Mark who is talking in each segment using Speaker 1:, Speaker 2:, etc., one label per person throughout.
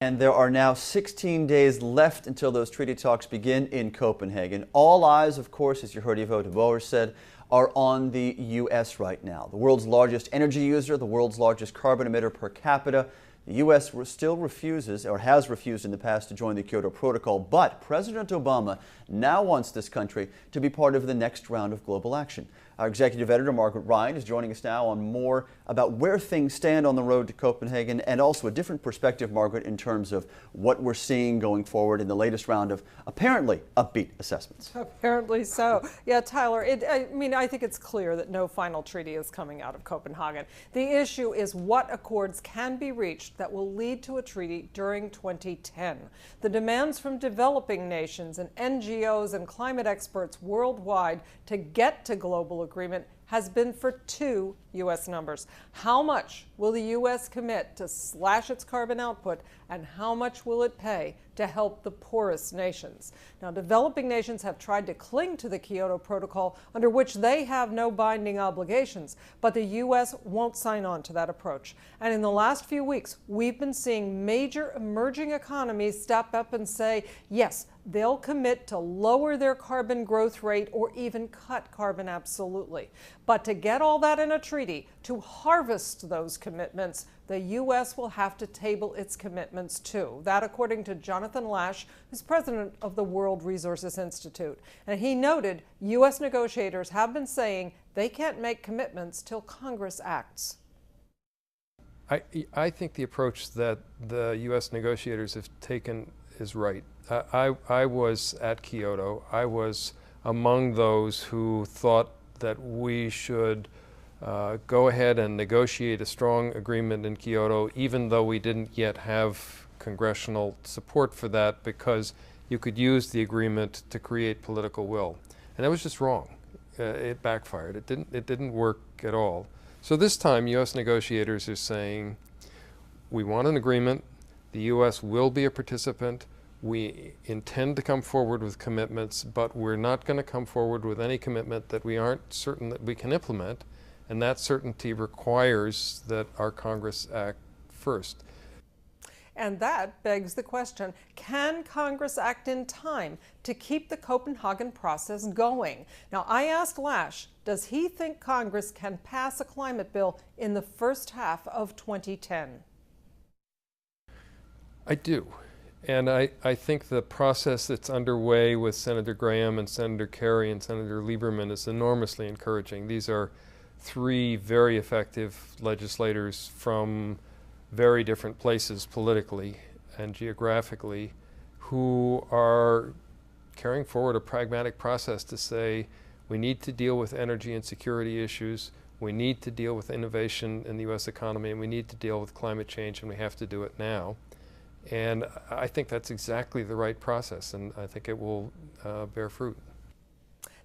Speaker 1: And there are now 16 days left until those treaty talks begin in Copenhagen. All eyes, of course, as you heard Ivo de Boer said, are on the U.S. right now. The world's largest energy user, the world's largest carbon emitter per capita. The U.S. still refuses, or has refused in the past, to join the Kyoto Protocol, but President Obama now wants this country to be part of the next round of global action. Our executive editor, Margaret Ryan, is joining us now on more about where things stand on the road to Copenhagen, and also a different perspective, Margaret, in terms of what we're seeing going forward in the latest round of apparently upbeat assessments.
Speaker 2: Apparently so. Yeah, Tyler, I think it's clear that no final treaty is coming out of Copenhagen. The issue is what accords can be reached that will lead to a treaty during 2010. The demands from developing nations and NGOs and climate experts worldwide to get to global agreement has been for two U.S. numbers. How much will the U.S. commit to slash its carbon output, and how much will it pay to help the poorest nations? Now, developing nations have tried to cling to the Kyoto Protocol, under which they have no binding obligations, but the U.S. won't sign on to that approach. And in the last few weeks, we've been seeing major emerging economies step up and say, yes, they'll commit to lower their carbon growth rate or even cut carbon absolutely. But to get all that in a treaty, to harvest those commitments, the U.S. will have to table its commitments too. That according to Jonathan Lash, who's president of the World Resources Institute. And he noted U.S. negotiators have been saying they can't make commitments till Congress acts.
Speaker 3: I think the approach that the U.S. negotiators have taken is right. I was at Kyoto. I was among those who thought that we should go ahead and negotiate a strong agreement in Kyoto, even though we didn't yet have congressional support for that, because you could use the agreement to create political will. And that was just wrong. It backfired. It didn't work at all. So this time, U.S. negotiators are saying, we want an agreement. The U.S. will be a participant. We intend to come forward with commitments, but we're not going to come forward with any commitment that we aren't certain that we can implement. And that certainty requires that our Congress act first.
Speaker 2: And that begs the question, can Congress act in time to keep the Copenhagen process going? Now, I asked Lash, does he think Congress can pass a climate bill in the first half of 2010?
Speaker 3: I do. And I think the process that's underway with Senator Graham and Senator Kerry and Senator Lieberman is enormously encouraging. These are three very effective legislators from very different places politically and geographically who are carrying forward a pragmatic process to say we need to deal with energy and security issues, we need to deal with innovation in the U.S. economy, and we need to deal with climate change, and we have to do it now. And I think that's exactly the right process, and I think it will bear fruit.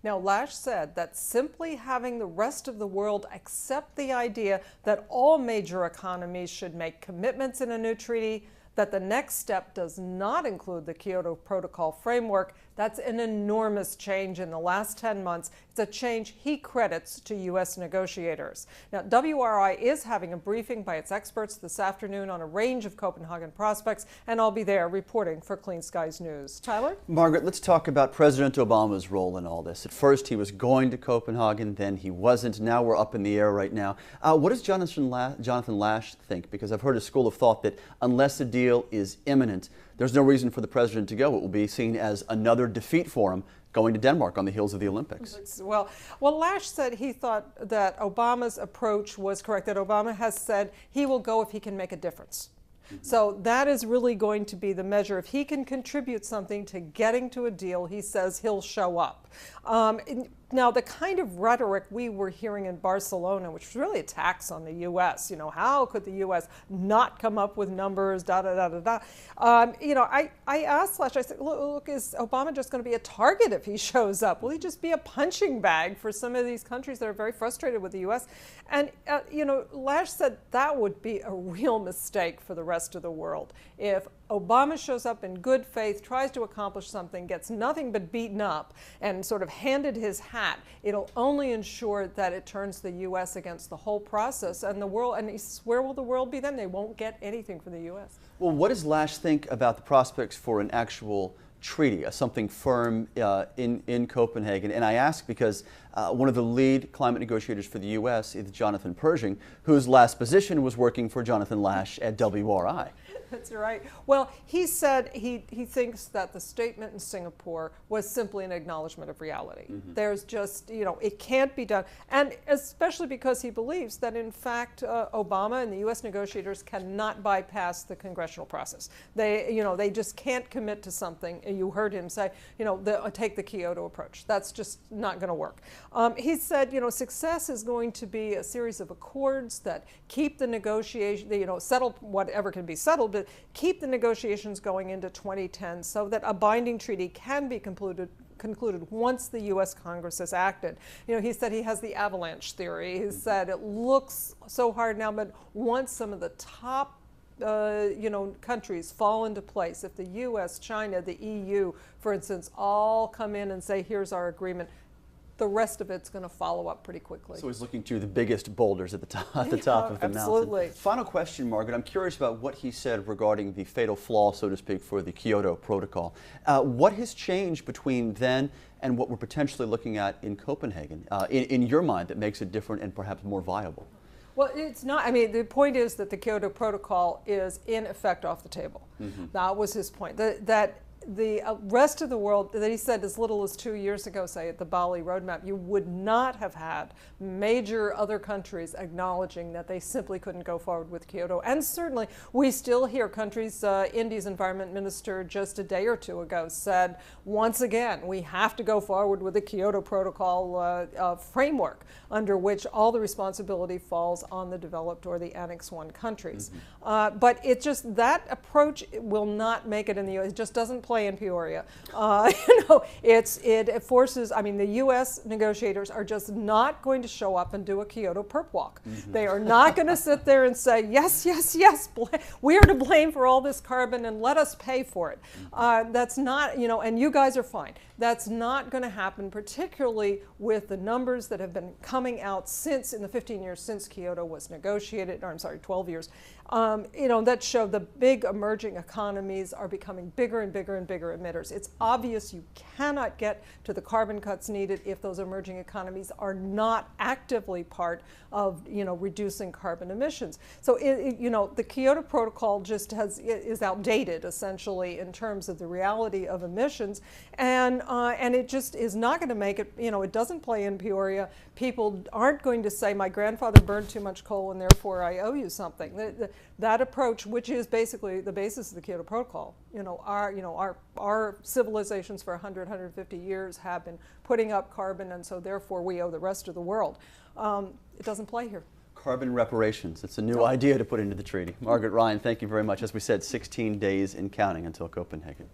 Speaker 2: Now, Lash said that simply having the rest of the world accept the idea that all major economies should make commitments in a new treaty, that the next step does not include the Kyoto Protocol framework, that's an enormous change in the last 10 months. It's a change he credits to U.S. negotiators. Now, WRI is having a briefing by its experts this afternoon on a range of Copenhagen prospects, and I'll be there reporting for Clean Skies News. Tyler?
Speaker 1: Margaret, let's talk about President Obama's role in all this. At first, he was going to Copenhagen, then he wasn't. Now we're up in the air right now. What does Jonathan Lash think? Because I've heard a school of thought that unless a deal is imminent, there's no reason for the president to go. It will be seen as another defeat for him going to Denmark on the heels of the Olympics.
Speaker 2: Well, Lash said he thought that Obama's approach was correct, that Obama has said he will go if he can make a difference. So that is really going to be the measure. If he can contribute something to getting to a deal, he says he'll show up. Now, the kind of rhetoric we were hearing in Barcelona, which was really attacks on the U.S., how could the U.S. not come up with numbers, I asked Lash, I said, look, is Obama just going to be a target if he shows up? Will he just be a punching bag for some of these countries that are very frustrated with the U.S.? And, Lash said that would be a real mistake for the rest of the world. If Obama shows up in good faith, tries to accomplish something, gets nothing but beaten up, and sort of handed his hat, it'll only ensure that it turns the U.S. against the whole process and the world. And where will the world be then? They won't get anything from the U.S.
Speaker 1: Well, what does Lash think about the prospects for an actual treaty, something firm in Copenhagen? And I ask because one of the lead climate negotiators for the U.S. is Jonathan Pershing, whose last position was working for Jonathan Lash at WRI.
Speaker 2: That's right. Well, he said he thinks that the statement in Singapore was simply an acknowledgement of reality. There's just, it can't be done. And especially because he believes that, in fact, Obama and the U.S. negotiators cannot bypass the congressional process. They just can't commit to something. You heard him say, take the Kyoto approach. That's just not going to work. He said, success is going to be a series of accords that keep the negotiation, settle whatever can be settled, but keep the negotiations going into 2010 so that a binding treaty can be concluded once the U.S. Congress has acted. He said he has the avalanche theory. He said it looks so hard now, but once some of the top countries fall into place, if the U.S., China, the EU, for instance, all come in and say, here's our agreement, the rest of it's going to follow up pretty quickly.
Speaker 1: So he's looking to the biggest boulders at the top, of the
Speaker 2: absolutely.
Speaker 1: mountain. Final question, Margaret. I'm curious about what he said regarding the fatal flaw, so to speak, for the Kyoto Protocol. What has changed between then and what we're potentially looking at in Copenhagen, in your mind, that makes it different and perhaps more viable?
Speaker 2: Well, it's not. I mean, the point is that the Kyoto Protocol is in effect off the table. That was his point. That the rest of the world, that he said as little as 2 years ago, say at the Bali roadmap, you would not have had major other countries acknowledging that they simply couldn't go forward with Kyoto. And certainly we still hear countries, India's environment minister just a day or two ago said, once again, we have to go forward with the Kyoto Protocol framework under which all the responsibility falls on the developed or the Annex I countries. But it just, that approach will not make it in the U.S. It just doesn't play in Peoria. It forces, I mean, the U.S. negotiators are just not going to show up and do a Kyoto perp walk. They are not going to sit there and say, yes, yes, yes, we are to blame for all this carbon and let us pay for it. That's not, and you guys are fine. That's not going to happen, particularly with the numbers that have been coming out since, in the 15 years since Kyoto was negotiated, or I'm sorry, 12 years, that show the big emerging economies are becoming bigger and bigger and bigger emitters. It's obvious you cannot get to the carbon cuts needed if those emerging economies are not actively part of, reducing carbon emissions. So, the Kyoto Protocol just is outdated, essentially, in terms of the reality of emissions, and it just is not going to make it, it doesn't play in Peoria. People aren't going to say, my grandfather burned too much coal and therefore I owe you something. That approach, which is basically the basis of the Kyoto Protocol, our civilizations for 100, 150 years have been putting up carbon, and so therefore we owe the rest of the world. It doesn't play here.
Speaker 1: Carbon reparations. It's a new idea to put into the treaty. Margaret Ryan, thank you very much. As we said, 16 days and counting until Copenhagen.